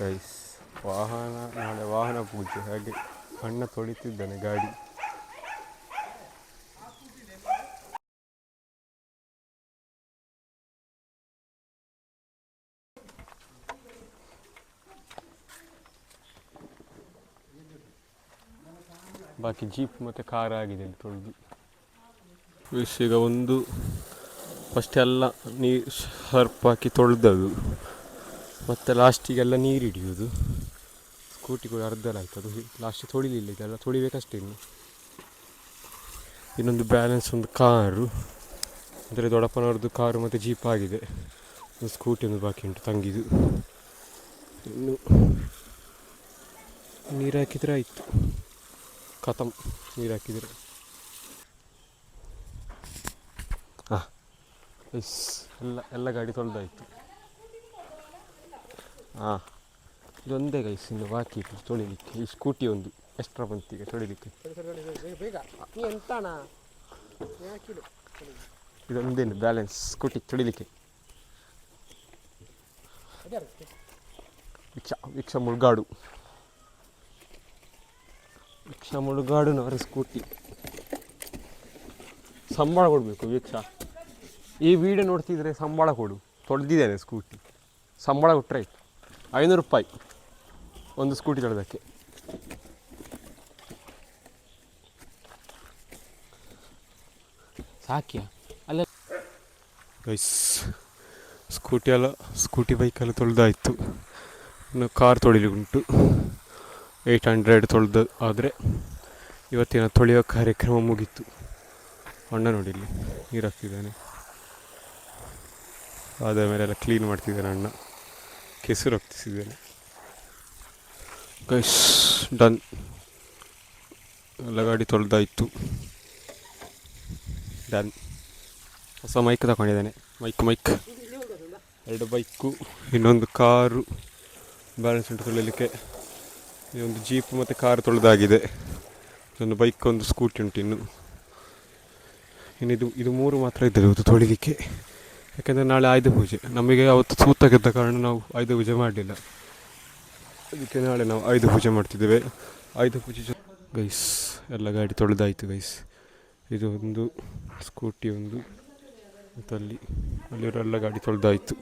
Guys ವಾಹನ ನಾಳೆ ವಾಹನ ಪೂಜೆ, ಹಾಗೆ ಅಣ್ಣ ತೊಳಿತಿದ್ದಾನೆ ಗಾಡಿ. ಬಾಕಿ ಜೀಪ್ ಮತ್ತು ಕಾರ್ ಆಗಿದೆ ಇಲ್ಲಿ ತೊಳೆದು. ಈಗ ಒಂದು ಫಸ್ಟ್ ಎಲ್ಲ ನೀರು ಸರ್ಪ್ ಹಾಕಿ ತೊಳೆದದು, ಮತ್ತು ಲಾಸ್ಟಿಗೆಲ್ಲ ನೀರು ಹಿಡಿಯೋದು. ಸ್ಕೂಟಿ ಕೂಡ ಅರ್ಧಲಾಯ್ತು, ಅದು ಲಾಸ್ಟ್ ತೊಳಿಲಿಲ್ಲ, ಇದೆಲ್ಲ ತೊಳಿಬೇಕಷ್ಟೇ ಇನ್ನು. ಇನ್ನೊಂದು ಬ್ಯಾಲೆನ್ಸ್ ಒಂದು ಕಾರು, ಅಂದರೆ ದೊಡ್ಡಪ್ಪನವ್ರದ್ದು ಕಾರು ಮತ್ತು ಜೀಪ್ ಆಗಿದೆ. ಒಂದು ಸ್ಕೂಟಿ ಒಂದು ಬಾಕಿ ಉಂಟು ತಂಗಿದು. ಇನ್ನು ನೀರು ಹಾಕಿದರೆ ಆಯಿತು, ಖತಮ್. ನೀರು ಹಾಕಿದರೆ ಹಾಂ ಎಸ್ ಎಲ್ಲ ಗಾಡಿ ತೊಳೆದಾಯಿತು. ಹಾಂ ಇದೊಂದೇ ಗೈಸ್ ಇನ್ನು ಬಾಕಿ ಇತ್ತು ತೊಳಿಲಿಕ್ಕೆ. ಈ ಸ್ಕೂಟಿ ಒಂದು ಎಕ್ಸ್ಟ್ರಾ ಬಂತಿಗೆ ತೊಳಿಲಿಕ್ಕೆ. ಇದೊಂದೇನು ಬ್ಯಾಲೆನ್ಸ್ ಸ್ಕೂಟಿ ತೊಳಿಲಿಕ್ಕೆ. ವಿಕ್ಷಾ ಮುಳುಗಾಡುನವರ ಸ್ಕೂಟಿ. ಸಂಬಳ ಕೊಡಬೇಕು ವೀಕ್ಷಾ. ಈ ವಿಡಿಯೋ ನೋಡ್ತಿದ್ರೆ ಸಂಬಳ ಕೊಡು, ತೊಳೆದಿದ್ದೇನೆ ಸ್ಕೂಟಿ. ಸಂಬಳ ಕೊಟ್ಟರೆ ಆಯ್ತು, 500 ರೂಪಾಯಿ ಒಂದು ಸ್ಕೂಟಿ ತೊಳೆದಕ್ಕೆ. ಸಾಕಿಯಾ ಅಲ್ಲ ಗೈಸ್, ಸ್ಕೂಟಿ ಬೈಕೆಲ್ಲ ತೊಳೆದಾಯಿತು. ಇನ್ನು ಕಾರ್ ತೊಳಿಲಿಕ್ಕುಂಟು. 800 ತೊಳೆದು ಆದರೆ ಇವತ್ತಿನ ತೊಳೆಯೋ ಕಾರ್ಯಕ್ರಮ ಮುಗೀತು. ಅಣ್ಣ ನೋಡಿ ಇಲ್ಲಿ ನೀರು ಹಾಕ್ತಿದ್ದಾನೆ, ಆದ ಮೇಲೆಲ್ಲ ಕ್ಲೀನ್ ಮಾಡ್ತಿದ್ದಾನೆ ಅಣ್ಣ, ಕೆಸರು ಹಾಕ್ತಿದ್ದಾನೆ. ಗೈಸ್ ಡನ್, ಎಲ್ಲ ಗಾಡಿ ತೊಳೆದಾಯಿತು, ಡನ್. ಹೊಸ ಮೈಕ್ ತಗೊಂಡಿದ್ದಾನೆ, ಮೈಕ್ 2 ಬೈಕು, ಇನ್ನೊಂದು ಕಾರು ಬ್ಯಾಲೆನ್ಸ್ ಉಂಟು ತೊಳಿಲಿಕ್ಕೆ. ಇದೊಂದು ಜೀಪ್ ಮತ್ತು ಕಾರು ತೊಳೆದಾಗಿದೆ. ಒಂದು ಬೈಕ್, ಒಂದು ಸ್ಕೂಟಿ ಉಂಟು ಇನ್ನು ಇದು 3 ಮಾತ್ರ ಇದ್ದದ್ದು ತೊಳಿಲಿಕ್ಕೆ. ಯಾಕೆಂದರೆ ನಾಳೆ ಆಯುಧ ಪೂಜೆ. ನಮಗೆ ಅವತ್ತು ಸೂತಾಗಿದ್ದ ಕಾರಣ ನಾವು ಆಯುಧ ಪೂಜೆ ಮಾಡಲಿಲ್ಲ. ಅದಕ್ಕೆ ನಾಳೆ ನಾವು ಆಯುಧ ಪೂಜೆ ಮಾಡ್ತಿದ್ದೇವೆ. ಆಯುಧ ಪೂಜೆ ಗೈಸ್ ಎಲ್ಲ ಗಾಡಿ ತೊಳೆದಾಯಿತು ಗೈಸ್. ಇದು ಒಂದು ಸ್ಕೂಟಿ ಒಂದು, ಮತ್ತು ಅಲ್ಲಿವರೆಲ್ಲ ಗಾಡಿ ತೊಳೆದಾಯಿತು.